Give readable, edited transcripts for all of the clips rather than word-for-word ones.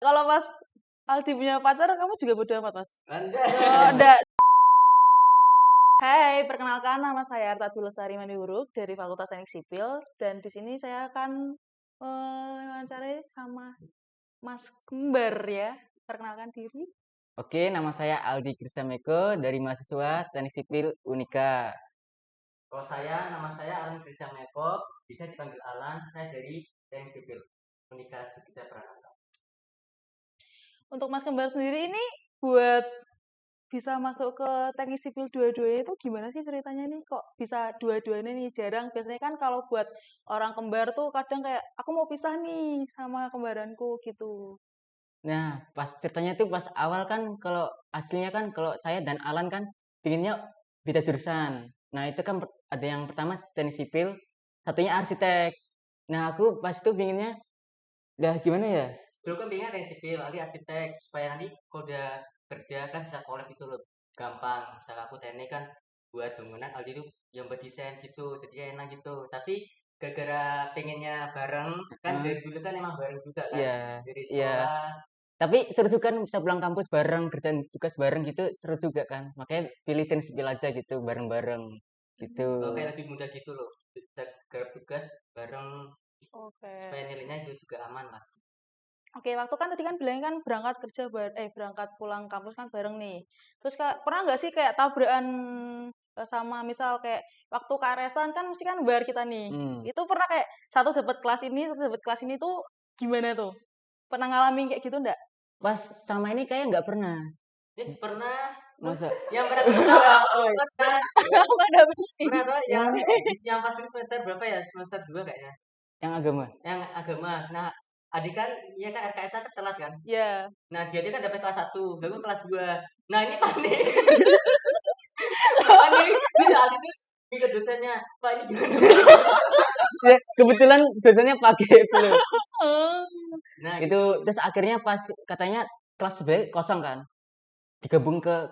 Kalau pas Aldi punya pacar, kamu juga bodo amat, Mas? Anda. Enggak. Hai, perkenalkan nama saya Arta Lestari Mandiuruk dari Fakultas Teknik Sipil dan di sini saya akan mewawancarai sama Mas Kembar ya. Perkenalkan diri. Oke, nama saya Aldi Krisameko dari mahasiswa Teknik Sipil Unika. Kalau nama saya Alan Krisameko, bisa dipanggil Alan. Saya dari Teknik Sipil Unika Jogja Pranata. Untuk Mas Kembar sendiri ini buat bisa masuk ke teknik sipil dua-duanya itu gimana sih ceritanya nih? Kok bisa dua-duanya nih? Jarang. Biasanya kan kalau buat orang kembar tuh kadang kayak, aku mau pisah nih sama kembaranku gitu. Nah, pas ceritanya tuh pas awal kan kalau aslinya kan kalau saya dan Alan kan pinginnya beda jurusan. Nah, itu kan ada yang pertama teknik sipil, satunya arsitek. Nah, aku pas itu pinginnya, dah gimana ya? Dulu kan pinginnya teknik sipil, nanti arsitek, supaya nanti kalau udah kerja kan bisa kolek itu loh, gampang. Misalnya aku teknik kan buat bangunan, Aldi itu yang buat desain situ, jadi enak gitu. Tapi gara-gara pengennya bareng, kan dari dulu kan emang bareng juga kan, dari sekolah. Tapi seru juga kan bisa pulang kampus bareng, kerjaan tugas bareng gitu, seru juga kan. Makanya pilih teknik sipil aja gitu, bareng-bareng gitu. Kayak lebih mudah gitu loh, bisa garap tugas bareng, Oke. supaya nilainya juga aman lah. Oke, waktu kan tadi kan bilangnya kan berangkat kerja berangkat pulang kampus kan bareng nih. Terus pernah nggak sih kayak tabrakan sama misal kayak waktu KRS-an kan mesti kan bar kita nih. Itu pernah kayak satu dapat kelas ini, satu dapat kelas ini tuh gimana tuh? Pernah ngalamin kayak gitu enggak? Pas sama ini kayak nggak pernah. Pernah. Masa? Yang pernah pernah tuh yang pas semester berapa ya? Semester 2 kayaknya. Yang agama. Nah, adik kan iya kan RKS kan telat kan? Iya. Nah, dia kan dapat kelas 1, baru kelas 2. Nah, ini panik. Panik. Terus saat itu ke dosennya, Pak ini gimana? Ya, kebetulan dosennya pakai flu. Nah, itu terus akhirnya pas katanya kelas sebelah kosong kan, digabung ke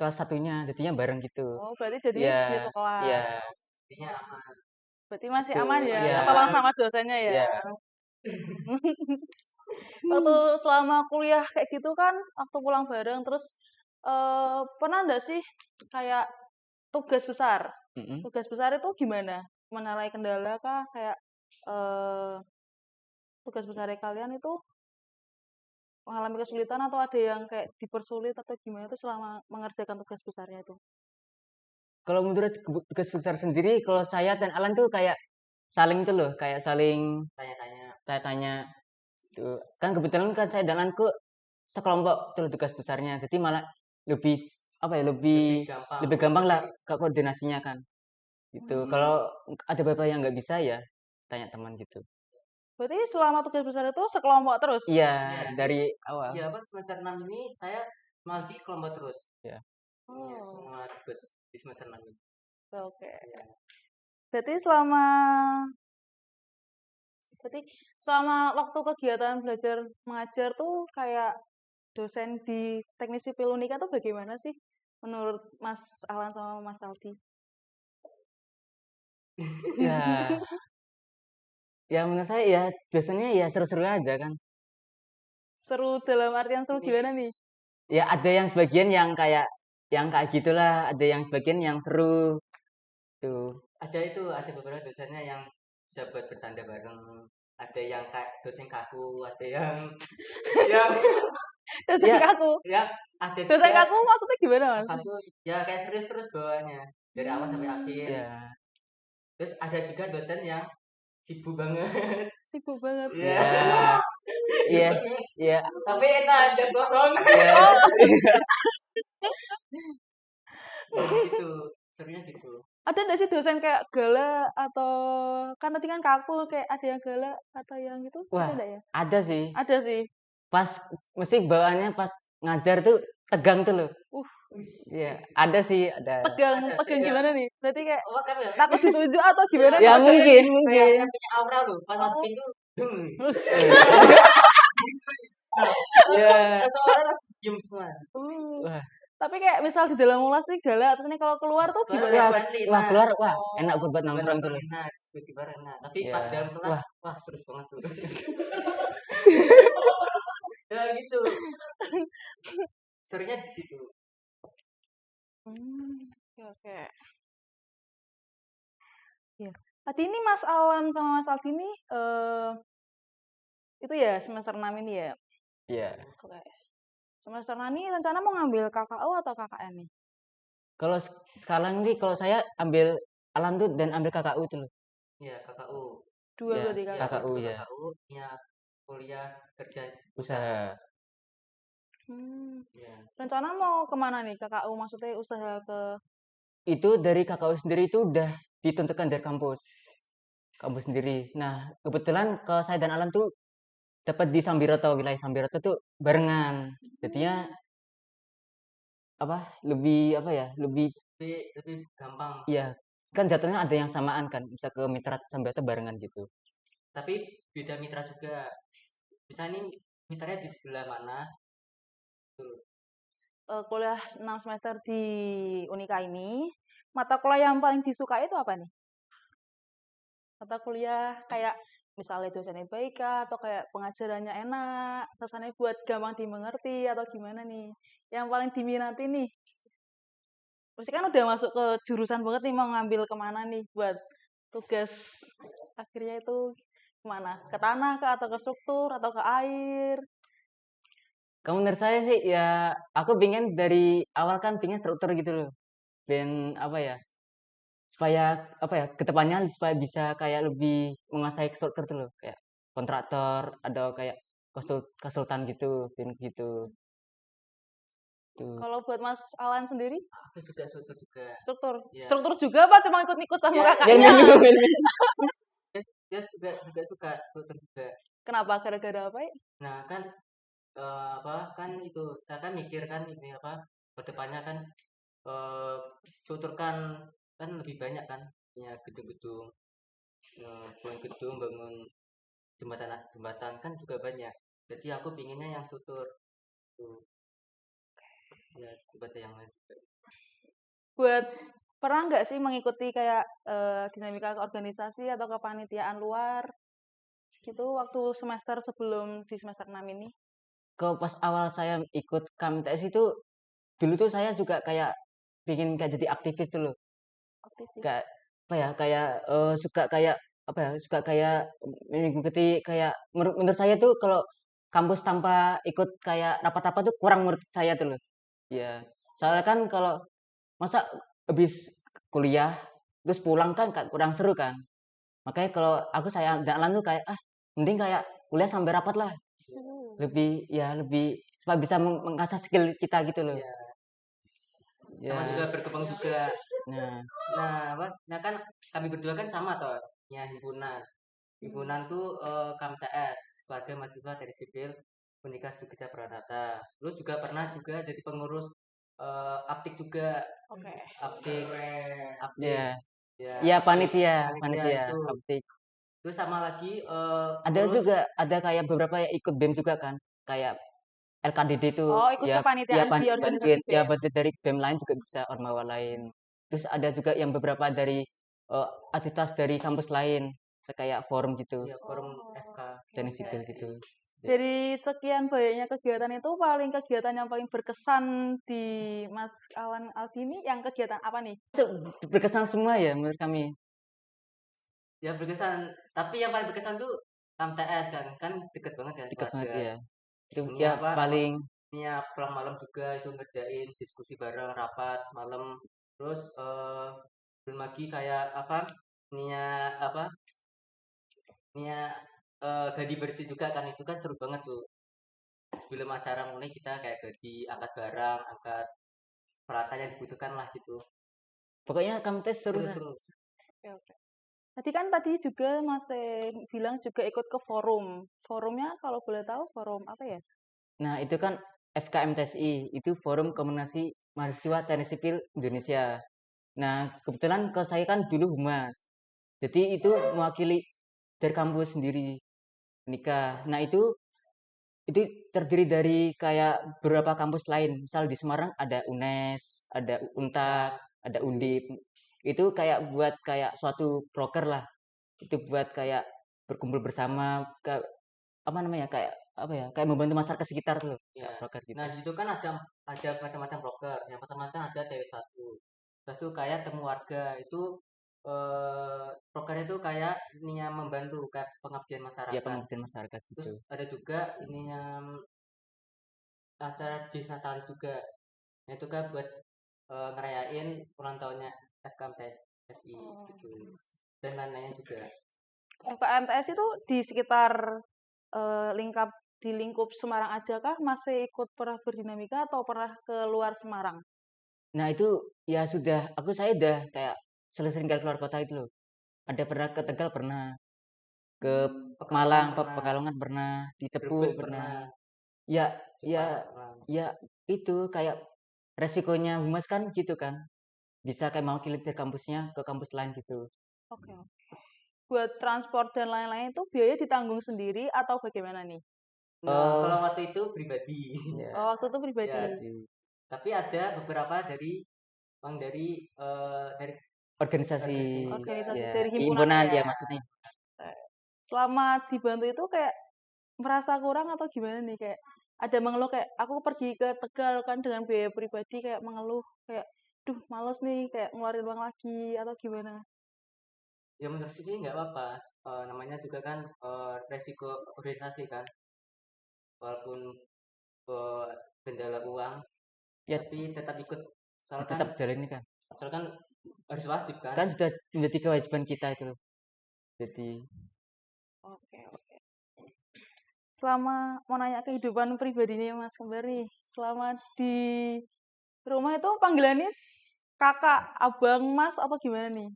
kelas satunya, jadinya bareng gitu. Oh, berarti jadinya satu kelas. Iya. Jadinya aman. Berarti masih Gitu, aman ya, iya. ketolong sama dosennya ya. Iya. Waktu selama kuliah kayak gitu kan, waktu pulang bareng, terus pernah nggak sih kayak tugas besar? Tugas besar itu gimana? Mengalami kendala kah? Kayak tugas besar kalian itu mengalami kesulitan atau ada yang kayak dipersulit atau gimana itu selama mengerjakan tugas besarnya itu? Kalau menurut tugas besar sendiri, kalau saya dan Alan tuh kayak saling tuh loh, kayak saling tanya-tanya. Tuh. Kan kebetulan kan saya dan Alan kok sekelompok tuh tugas besarnya. Jadi malah lebih apa ya, lebih gampang lah ke koordinasinya kan. Gitu. Kalau ada beberapa yang nggak bisa ya tanya teman gitu. Berarti selama tugas besar itu sekelompok terus? Iya, dari awal. Iya, semester 6 ini saya malah di kelompok terus. Iya. Iya, semua tugas di semester 6 ini. Oke. Iya. Berarti selama waktu kegiatan belajar mengajar tuh kayak dosen di teknik sipil Unika tuh bagaimana sih menurut Mas Alan sama Mas Aldi? Ya, ya menurut saya ya dosennya ya seru-seru aja kan. Seru dalam artian seru gimana nih? Ya ada yang sebagian yang kayak gitulah, ada yang sebagian yang seru. Tuh. Ada beberapa dosennya yang bisa buat bercanda bareng. Ada yang kayak dosen kaku, ada yang dosen kaku. Ya, ada dosen kaku maksudnya gimana, Mas? Kaku ya kayak serius terus bawaannya dari awal sampai akhir. Iya. Terus ada juga dosen yang sibuk banget. Sibuk banget. Iya. Iya. Iya. Tapi enak jam kosong. Gitu. Serunya gitu. Ada nggak sih dosen kayak galak atau kan nanti kan kaku kayak ada yang galak atau yang itu? Wah, ada nggak ya? ada sih. Ada sih. Pas mesti bawaannya pas ngajar tuh tegang tuh loh. Iya, ada sih, ada. Tegang gimana nih? Berarti kayak takut ditunjuk atau gimana? Ya mungkin. Kayak punya aura loh, pas masukin tuh. Ya. Soalnya langsung diem semua. Wah. Tapi kayak misal di dalam kelas sih galak, terus ini kalau keluar tuh gimana? Wah, keluar, enak buat nongkrong tuh. Enak, diskusi bareng enak. Tapi pas dalam kelas, wah serius banget tuh. Ya gitu. Serunya di situ. Oke, oke. Ya. Tadi ini Mas Alan sama Mas Aldi ini itu ya semester 6 ini ya. Iya. Oke. Semester 6 ini rencana mau ngambil KKU atau KKN nih? Kalau sekarang nih kalau saya ambil alam tuh dan ambil KKU itu loh. Iya, KKU. Dua Ya, berarti iya, KKU. KKU ya. KKU ya kuliah kerja usaha. Ya. Rencana mau kemana nih KKU? Maksudnya usaha ke... Itu dari KKU sendiri itu udah ditentukan dari kampus sendiri. Nah, kebetulan kalau saya dan Alan tuh dapat di Sambiroto, wilayah Sambiroto tuh barengan. Jadinya apa? Lebih apa ya? Lebih gampang. Iya, kan jatuhnya ada yang samaan kan, bisa ke mitra Sambiroto barengan gitu. Tapi beda mitra juga. Misalnya ini mitranya di sebelah mana? Tuh. kuliah 6 semester di Unika ini, mata kuliah yang paling disukai itu apa nih? Mata kuliah kayak misalnya dosennya baik kah, atau kayak pengajarannya enak, rasanya buat gampang dimengerti, atau gimana nih? Yang paling diminati nih? Pasti kan udah masuk ke jurusan banget nih, mau ngambil kemana nih buat tugas akhirnya itu kemana? Ke tanah kah, atau ke struktur, atau ke air? Kamu menurut saya sih ya aku pengen dari awal kan pengen struktur gitu loh. Dan apa ya? Supaya apa ya? Kedepannya supaya bisa kayak lebih menguasai struktur tuh loh, kayak kontraktor, ada kayak konsultan gitu, pengen gitu. Tuh. Kalau buat Mas Alan sendiri, Aku suka struktur juga. struktur. Ya. Struktur juga apa cuma ikut-ikut sama Ya, kakaknya? dia juga suka struktur juga. Kenapa? Gara-gara apa ya? Nah, kan apa kan itu saya kan mikir kan ini apa kedepannya kan eh struktur kan lebih banyak kan punya gedung-gedung bangun gedung bangun jembatan kan juga banyak jadi aku pinginnya yang struktur tuh ya daripada yang lain juga. Buat pernah nggak sih mengikuti kayak dinamika organisasi atau kepanitiaan luar gitu waktu semester sebelum di semester 6 ini? Kalau pas awal saya ikut KMTS itu dulu tuh saya juga kayak pingin kayak jadi aktivis dulu Aktivis. kayak apa ya kayak suka kayak apa ya suka kayak mengikuti kayak menurut saya tuh kalau kampus tanpa ikut kayak rapat-rapat tuh kurang menurut saya tuh loh. Iya. Soalnya kan kalau masa habis kuliah terus pulang kan kurang seru kan. Makanya kalau aku saya dan tuh kayak mending kayak kuliah sampai rapat lah. Lebih supaya bisa mengasah skill kita gitu loh. Ya. Sama juga berkembang juga. Nah, apa? Nah kan kami berdua kan sama toh, ya himpunan. Himpunan tuh KMTS, Keluarga Mahasiswa dari Sipil Unika Sukses Pranata. Terus juga pernah juga jadi pengurus Aptik juga. Oke. Aptik. Ya. Ya. Ya panitia itu. Aptik. Terus sama lagi ada juga ada kayak beberapa yang ikut BEM juga kan, kayak LKDD itu Oh, ikut ya kepanitiaan di organisasi bantuin ya BEM. bantuin dari BEM lain juga bisa ormawa lain. Terus ada juga yang beberapa dari aktivitas dari kampus lain, kayak forum gitu. Ya, forum FK dan sipil gitu. Dari sekian banyaknya kegiatan itu kegiatan yang paling berkesan di Mas Alan Aldini yang kegiatan apa nih? Berkesan semua ya menurut kami. Ya berkesan, tapi yang paling berkesan tuh MTS kan deket banget kan deket banget ya. Itu ini ya apa, paling ini ya pulang malam juga itu ngerjain diskusi bareng rapat malam terus belum lagi kayak apa ini ya apa ini ya gladi bersih juga kan itu kan seru banget tuh sebelum acara mulai kita kayak gladi angkat barang angkat peralatan yang dibutuhkan lah gitu pokoknya kamtes seru-seru. Oke, oke. Tadi juga masih bilang juga ikut ke forum. Forumnya kalau boleh tahu forum apa ya? Nah, itu kan FKMTSI, itu Forum Komunikasi Mahasiswa Teknik Sipil Indonesia. Nah, kebetulan kalau saya kan dulu humas. Jadi itu mewakili dari kampus sendiri nikah. Nah, itu terdiri dari kayak beberapa kampus lain. Misal di Semarang ada UNES, ada UNTAK, ada Undip. Itu kayak buat kayak suatu proker lah. Itu buat kayak berkumpul bersama ke apa namanya kayak apa ya, kayak membantu masyarakat sekitar tuh loh, Ya. kayak proker gitu. Nah, di situ kan ada macam-macam broker. Yang pertama kan ada TW1. Terus tuh kayak temu warga itu prokernya tuh kayak ininya membantu kayak pengabdian Ya masyarakat. pengabdian masyarakat Terus gitu. ada juga ininya acara disnatalis juga. Nah, itu kan buat ngerayain ulang tahunnya FKMTSI gitu. Dan lain-lainnya juga. FKMTS itu di sekitar di lingkup Semarang aja kah masih ikut pernah berdinamika atau pernah ke luar Semarang? Nah itu ya sudah, saya udah kayak sering kali keluar kota itu loh. Ada pernah ke Tegal pernah, ke Malang, Pekalongan pernah, di Cepu Brebes pernah. Ya, ya, ya itu kayak resikonya humas kan gitu kan. Bisa kayak mau kilit dari kampusnya ke kampus lain gitu. Oke. Buat transport dan lain-lain itu biaya ditanggung sendiri atau bagaimana nih? Nah, kalau waktu itu pribadi. Ya, Oh, waktu itu pribadi. Ya, tapi ada beberapa dari organisasi, Organisasi ya, dari himpunan himpunan ya ya. maksudnya. Selama dibantu itu kayak merasa kurang atau gimana nih? Kayak ada mengeluh kayak aku pergi ke Tegal kan dengan biaya pribadi kayak mengeluh kayak duh males nih kayak ngeluarin uang lagi atau gimana? Ya menurut sih nggak apa-apa. Namanya juga kan resiko organisasi kan. Walaupun kendala uang, Ya tapi tetap ikut. Soalnya tetap jalan ini kan. kan harus wajib kan. Kan sudah menjadi kewajiban kita itu loh. Jadi Oke. Selama mau nanya kehidupan pribadinya Mas Kembar nih, selama di rumah itu panggilannya kakak, abang, mas atau gimana nih?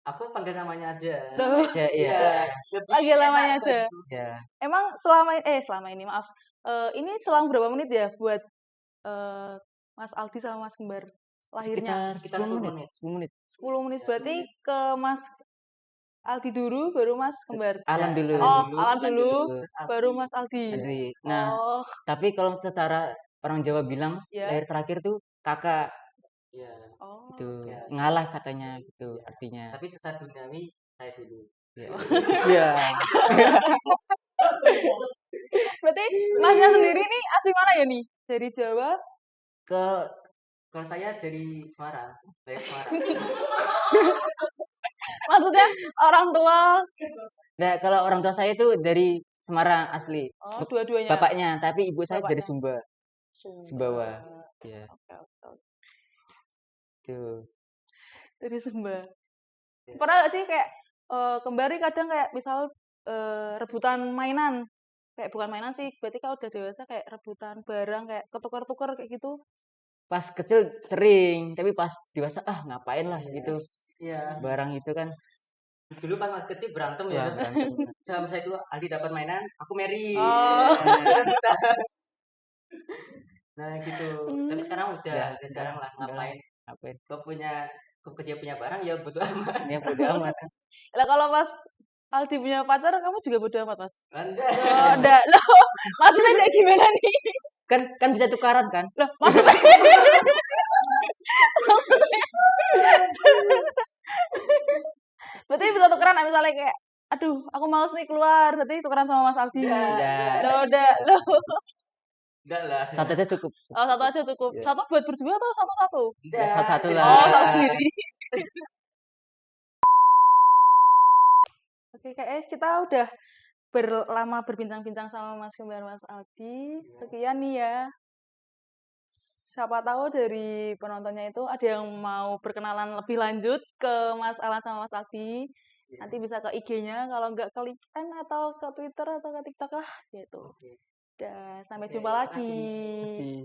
Aku panggil namanya aja. Tuh, ya iya. panggil namanya aja. Ya. Emang selama ini maaf, ini selang berapa menit ya buat Mas Aldi sama Mas Kembar lahirnya? Sekitar 10 menit. 10 menit. 10 menit berarti ke Mas Aldi dulu, baru Mas Kembar. Alan dulu. Oh, Alan dulu, terus baru Mas Aldi. Aldi. Nah, Oh, tapi kalau secara orang Jawa bilang ya. lahir terakhir tuh kakak. Ya. Oh, Itu ya. ngalah katanya gitu Ya. artinya. Tapi secara duniawi saya dulu. Iya. berarti Masnya sendiri nih asli mana ya nih? Dari Jawa? Kalau saya dari Semarang, dari Semarang. Maksudnya orang tua? Nah, kalau orang tua saya itu dari Semarang asli. Oh, dua-duanya. Bapaknya, tapi ibu saya dari Bapaknya. Sumba. Sumbawa. Ya. Oke. Tuh. Dari Sumba. Pernah gak sih kayak kembali kadang kayak misal rebutan mainan, kayak bukan mainan sih, berarti kalau udah dewasa kayak rebutan barang kayak ketukar-tukar kayak gitu? Pas kecil sering, tapi pas dewasa ngapain lah gitu. Iya. Barang itu kan. Dulu pas masih kecil berantem ya. Berantem. Sama saya itu Aldi dapat mainan, aku Mary. Oh. Nah gitu. Tapi sekarang udah jarang lah ngapain. Kok dia punya barang ya bodo amat. Ya bodo amat. Lah kalau Mas Aldi punya pacar, kamu juga bodo amat, Mas? Enggak. Loh, maksudnya kayak gimana nih? Kan bisa tukaran kan? Loh, maksudnya berarti bisa tukeran misalnya kayak aduh, aku males nih keluar, berarti tukeran sama Mas Aldi. Udah. Enggak lah. Satu aja cukup. Oh, satu aja cukup. Ya. Satu buat berdua atau satu-satu? Ya, satu lah. Oh, satu sendiri. Oke, kayaknya kita udah lama berbincang-bincang sama Mas Kembar, Mas Aldi. Sekian nih ya. Siapa tahu dari penontonnya itu ada yang mau berkenalan lebih lanjut ke Mas Alan sama Mas Aldi. Nanti bisa ke IG-nya, kalau nggak ke LinkedIn atau ke Twitter atau ke TikTok lah gitu. Dan sampai jumpa lagi. Terima kasih.